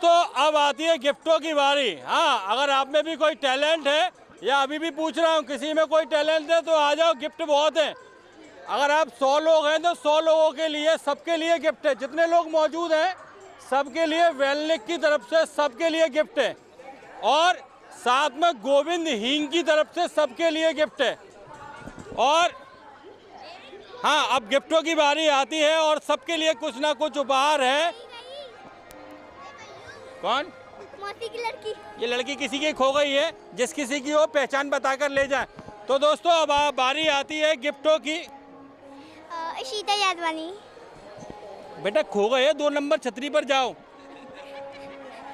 दोस्तों अब आती है गिफ्टों की बारी। हाँ, अगर आप में भी कोई टैलेंट है या अभी भी पूछ रहा हूँ किसी में कोई टैलेंट है तो आ जाओ, गिफ्ट बहुत है। अगर आप 100 लोग हैं तो 100 लोगों के लिए, सबके लिए गिफ्ट है। जितने लोग मौजूद हैं सबके लिए वेलनिक की तरफ से सबके लिए गिफ्ट है, और साथ में गोविंद हींग की तरफ से सबके लिए गिफ्ट है। और हाँ, अब गिफ्टों की बारी आती है और सबके लिए कुछ ना कुछ उपहार है। कौन? मौसी की लड़की। ये लड़की किसी की खो गई है, जिस किसी की हो पहचान बताकर ले जाए। तो दोस्तों अब बारी आती है गिफ्टों की। शीता यादवानी। बेटा खो गए, 2 नंबर छतरी पर जाओ,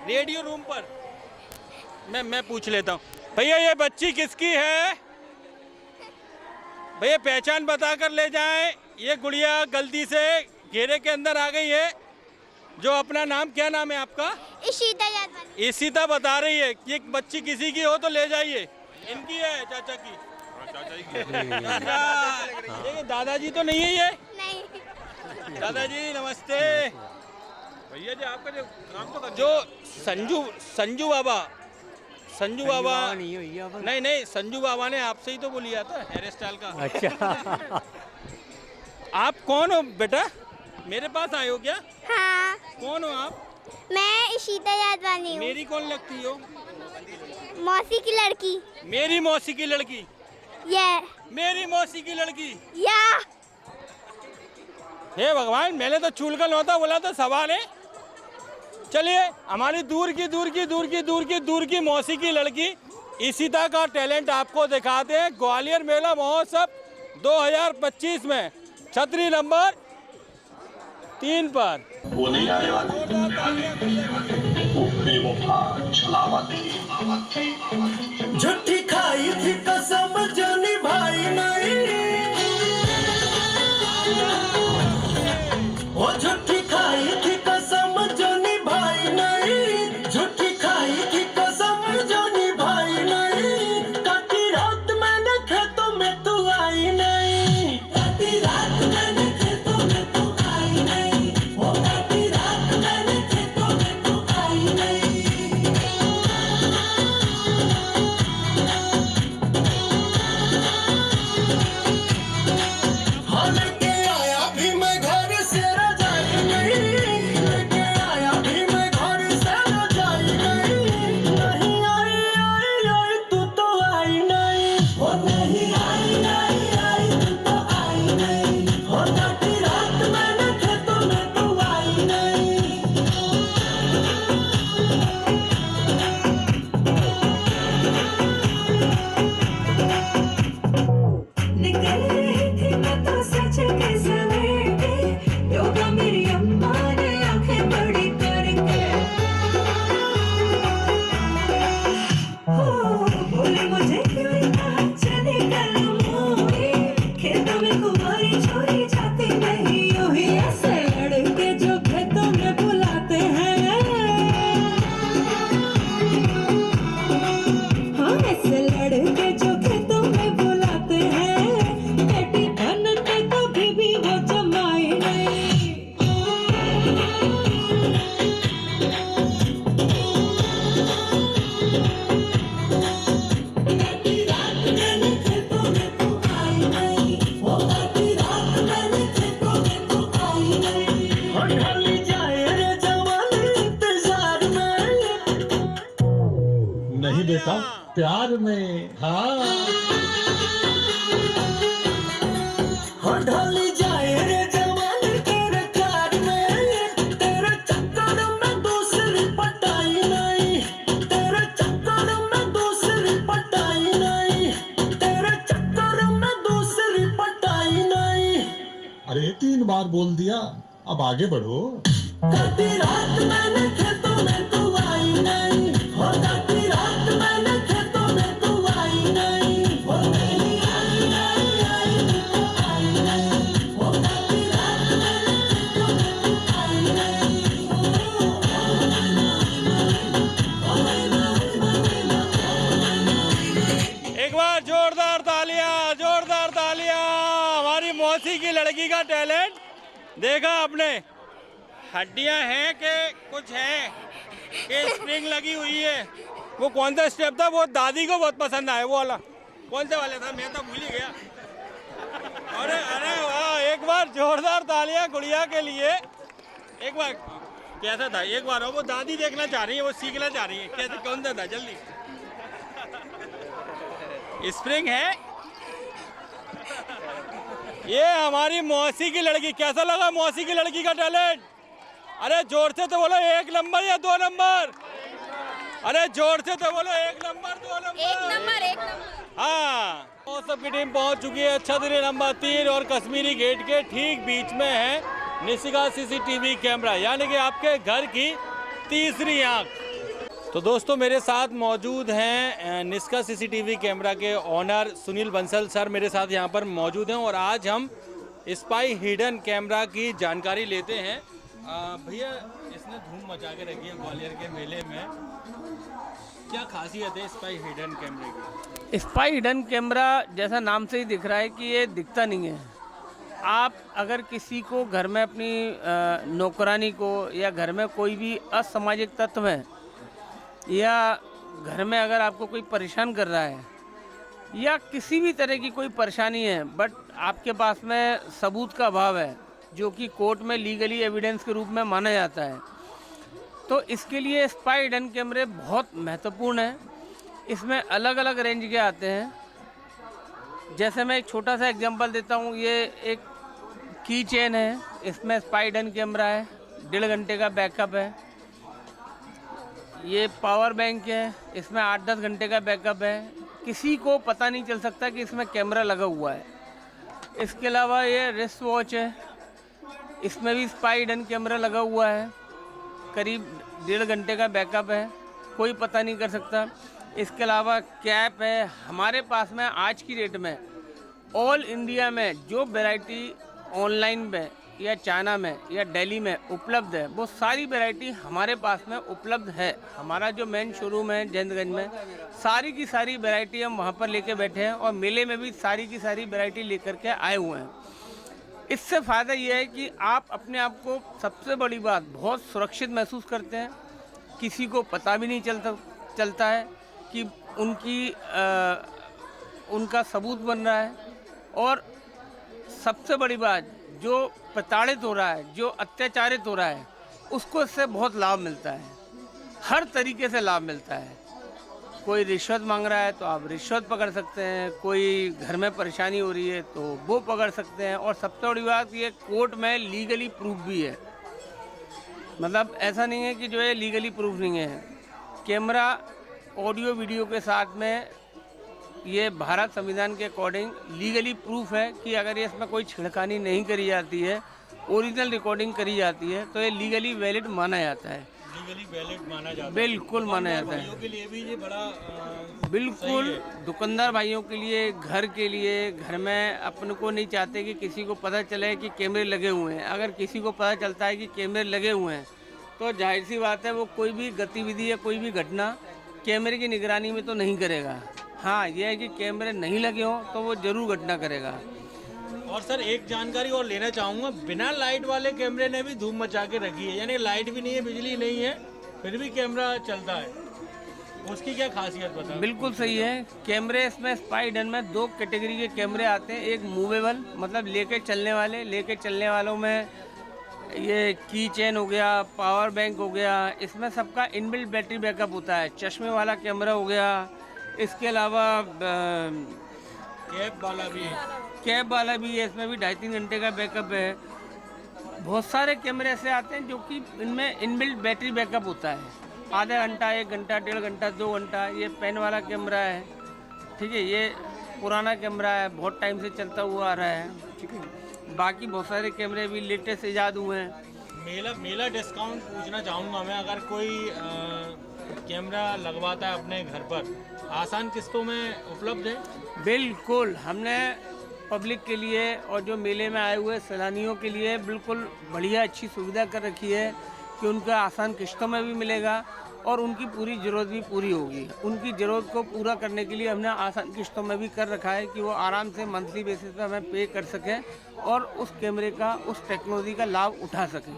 रेडियो रूम पर। मैं पूछ लेता हूँ, भैया ये बच्ची किसकी है? भैया पहचान बताकर ले जाएं। ये गुड़िया गलती से घेरे के अंदर आ गई है। जो अपना नाम, क्या नाम है आपका? ईशिता यादवानी। ईशिता बता रही है कि एक बच्ची किसी की हो तो ले जाइए। इनकी है, चाचा की। चाचा ये दादाजी तो नहीं है ये? नहीं। दादाजी नमस्ते। भैया जी आपका जो नाम तो जो संजू बाबा नहीं संजू बाबा ने आपसे ही तो वो लिया था हेयर स्टाइल का। अच्छा। आप कौन हो बेटा? मेरे पास आए हो क्या? हाँ। कौन हो आप? मैं ईशिता यादवानी हूँ। मेरी कौन लगती हो? मौसी की लड़की। मेरी मौसी की लड़की। ये मेरी मौसी की लड़की। या हे भगवान, मैंने तो चुलकल होता बोला तो सवाल है। चलिए, हमारी दूर की मौसी की लड़की ईशिता का टैलेंट आपको दिखाते हैं। ग्वालियर मेला महोत्सव 2025 में छतरी नंबर 3 पर। वो नहीं आने वाली, वो बेवफा छलावा थी। झूठी खाई थी कसम जो निभाई नहीं, वो झूठी खाई थी कसम जो निभाई नहीं, झूठी खाई थी कसम जो निभाई नहीं। काटी रात मैंने खेतों में तू आई नहीं, काटी रात मैंने खेतों में तू आई नहीं, वो काटी रात मैंने खेतों में तू आई नहीं। हाँ लेके आया भी मैं घर से रजाई नहीं, लेके आया भी मैं घर से रजाई नहीं। नहीं आई तू तो आई नहीं, वो नहीं आई तू तो आई नहीं, वो काटी रात मैंने खेतों में तू आई नहीं। निकल रही थी मैं तो सच के सवेरे, योगा मेरी अम्मा ने आंखें बड़ी करके बोले मुझे क्यों कहा चले कल मोरे, खेतों में कुंवारी छोरी जाती नहीं यूं ही ऐसे लड़के जो खेतों में बुलाते हैं। हाँ ऐसे लड़के जो खेतों में बुलाते हैं, बेटी बनते कभी भी वो जमाई नहीं। काटी रात मैंने खेतों में तू आई नहीं, वो काटी रात मैंने खेतों में तू आई नहीं। हो ढली जाए रे जवानी इंतजार में, नहीं बेटा, प्यार में। हाँ हो ढली जाए रे जवानी तेरे प्यार में, तेरे चक्कर में दूसरी पटाई नहीं, तेरे चक्कर में दूसरी पटाई नहीं, तेरे चक्कर में दूसरी पटाई नहीं। अरे 3 बार बोल दिया, अब आगे बढ़ो। काटी रात मैंने खेतों में तू आई नहीं, हो काटी रात मैंने खेतों में तू आई नहीं, वो नहीं आई तू तो आई नहीं, वो काटी रात मैंने खेतों में तू आई नहीं। एक बार जोरदार तालियां, जोरदार तालियां। हमारी मौसी की लड़की का टैलेंट देखा आपने। हड्डियां हैं कि कुछ है? ये स्प्रिंग लगी हुई है। वो कौन सा स्टेप था, वो दादी को बहुत पसंद आया, वो वाला कौन से वाले था, मैं तो भूल ही गया। अरे अरे वाह, एक बार जोरदार तालियां गुड़िया के लिए। एक बार कैसा था, एक बार वो दादी देखना चाह रही है, वो सीखना चाह रही है, कैसे कौन सा था, जल्दी। स्प्रिंग है ये हमारी मौसी की लड़की। कैसा लगा मौसी की लड़की का टैलेंट? अरे जोर से तो बोलो 1 नंबर या 2 नंबर? अरे जोर से तो बोलो 1 नंबर 2 नंबर? 1 number 1 number. हाँ, और सबकी टीम पहुंच चुकी है छतरी नंबर 3 और कश्मीरी गेट के ठीक बीच में है निष्का सीसीटीवी कैमरा, यानी कि आपके घर की तीसरी आंख। तो दोस्तों मेरे साथ मौजूद हैं निष्का सीसीटीवी कैमरा के ओनर सुनील बंसल सर, मेरे साथ यहाँ पर मौजूद हैं और आज हम स्पाई हिडन कैमरा की जानकारी लेते हैं। भैया इसने धूम मचा के रखी है ग्वालियर के मेले में, क्या खासियत है स्पाई हिडन कैमरे की? स्पाई हिडन कैमरा जैसा नाम से ही दिख रहा है कि ये दिखता नहीं है। आप अगर किसी को घर में अपनी नौकरानी को या घर में कोई भी असामाजिक तत्व है या घर में अगर आपको कोई परेशान कर रहा है या किसी भी तरह की कोई परेशानी है बट आपके पास में सबूत का अभाव है जो कि कोर्ट में लीगली एविडेंस के रूप में माना जाता है, तो इसके लिए स्पाई हिडन कैमरे बहुत महत्वपूर्ण है। इसमें अलग अलग रेंज के आते हैं। जैसे मैं एक छोटा सा एग्जांपल देता हूँ, ये एक की चेन है, इसमें स्पाई हिडन कैमरा है, 1.5 घंटे का बैकअप है। ये पावर बैंक है, इसमें 8-10 घंटे का बैकअप है, किसी को पता नहीं चल सकता कि इसमें कैमरा लगा हुआ है। इसके अलावा ये रिस्ट वॉच है, इसमें भी स्पाई हिडन कैमरा लगा हुआ है, करीब 1.5 घंटे का बैकअप है, कोई पता नहीं कर सकता। इसके अलावा कैप है। हमारे पास में आज की डेट में ऑल इंडिया में जो वैरायटी ऑनलाइन में या चाइना में या दिल्ली में उपलब्ध है वो सारी वैरायटी हमारे पास में उपलब्ध है। हमारा जो मेन शोरूम है जयंतगंज में, सारी की सारी वैरायटी हम वहाँ पर लेके बैठे हैं और मेले में भी सारी की सारी वैरायटी लेकर के आए हुए हैं। इससे फ़ायदा ये है कि आप अपने आप को, सबसे बड़ी बात, बहुत सुरक्षित महसूस करते हैं। किसी को पता भी नहीं चलता है कि उनका सबूत बन रहा है। और सबसे बड़ी बात, जो प्रताड़ित हो रहा है, जो अत्याचारित हो रहा है, उसको इससे बहुत लाभ मिलता है, हर तरीके से लाभ मिलता है। कोई रिश्वत मांग रहा है तो आप रिश्वत पकड़ सकते हैं, कोई घर में परेशानी हो रही है तो वो पकड़ सकते हैं। और सबसे बड़ी बात, ये कोर्ट में लीगली प्रूफ भी है, मतलब ऐसा नहीं है कि जो है लीगली प्रूफ नहीं है। कैमरा ऑडियो वीडियो के साथ में ये भारत संविधान के अकॉर्डिंग लीगली प्रूफ है कि अगर ये इसमें कोई छिड़कानी नहीं करी जाती है, ओरिजिनल रिकॉर्डिंग करी जाती है, तो ये लीगली वैलिड माना जाता है। लीगली वैलिड माना जाता है, बिल्कुल माना जाता है। के लिए भी ये बड़ा बिल्कुल दुकानदार भाइयों के लिए, घर के लिए, घर में अपन को नहीं चाहते कि किसी को पता चले कि कैमरे लगे हुए हैं। अगर किसी को पता चलता है कि कैमरे लगे हुए हैं तो जाहिर सी बात है वो कोई भी गतिविधि या कोई भी घटना कैमरे की निगरानी में तो नहीं करेगा। हाँ, यह है कि कैमरे नहीं लगे हों तो वो ज़रूर घटना करेगा। और सर एक जानकारी और लेना चाहूँगा, बिना लाइट वाले कैमरे ने भी धूम मचा के रखी है, यानी लाइट भी नहीं है, बिजली नहीं है, फिर भी कैमरा चलता है, उसकी क्या खासियत बताओ? बिल्कुल सही है। कैमरे इसमें स्पाई हिडन में 2 कैटेगरी के कैमरे आते हैं। एक मूवेबल, मतलब लेके चलने वाले, लेके चलने वालों में ये की चेन हो गया, पावर बैंक हो गया, इसमें सबका इनबिल्ट बैटरी बैकअप होता है। चश्मे वाला कैमरा हो गया, इसके अलावा कैप वाला भी है, इसमें भी 2.5-3 घंटे का बैकअप है। बहुत सारे कैमरे ऐसे आते हैं जो कि इनमें इनबिल्ट बैटरी बैकअप होता है, आधा घंटा, 1 घंटा, 1.5 घंटा, 2 घंटा। ये पेन वाला कैमरा है, ठीक है, ये पुराना कैमरा है, बहुत टाइम से चलता हुआ आ रहा है, ठीक है। बाकी बहुत सारे कैमरे भी लेटेस्ट ईजाद हुए हैं। मेला डिस्काउंट पूछना चाहूँगा मैं, अगर कोई कैमरा लगवाता है अपने घर पर, आसान किस्तों में उपलब्ध है? बिल्कुल, हमने पब्लिक के लिए और जो मेले में आए हुए सैलानियों के लिए बिल्कुल बढ़िया अच्छी सुविधा कर रखी है कि उनका आसान किस्तों में भी मिलेगा और उनकी पूरी ज़रूरत भी पूरी होगी। उनकी ज़रूरत को पूरा करने के लिए हमने आसान किस्तों में भी कर रखा है कि वो आराम से मंथली बेसिस पे हमें पे कर सकें और उस कैमरे का, उस टेक्नोलॉजी का लाभ उठा सकें।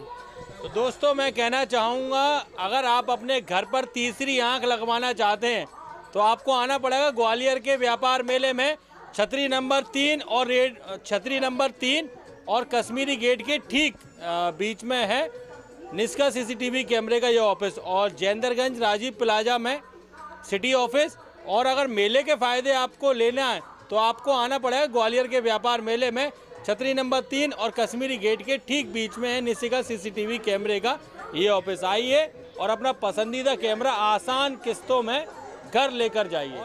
तो दोस्तों मैं कहना चाहूँगा, अगर आप अपने घर पर तीसरी आंख लगवाना चाहते हैं तो आपको आना पड़ेगा ग्वालियर के व्यापार मेले में। छतरी नंबर 3 और कश्मीरी गेट के ठीक बीच में है निष्का सीसीटीवी कैमरे का ये ऑफिस, और जैंदरगंज राजीव प्लाजा में सिटी ऑफिस। और अगर मेले के फ़ायदे आपको लेना है तो आपको आना पड़ेगा ग्वालियर के व्यापार मेले में। छतरी नंबर 3 और कश्मीरी गेट के ठीक बीच में है निष्का सीसीटीवी कैमरे का ये ऑफिस। आइए और अपना पसंदीदा कैमरा आसान किस्तों में घर लेकर जाइए।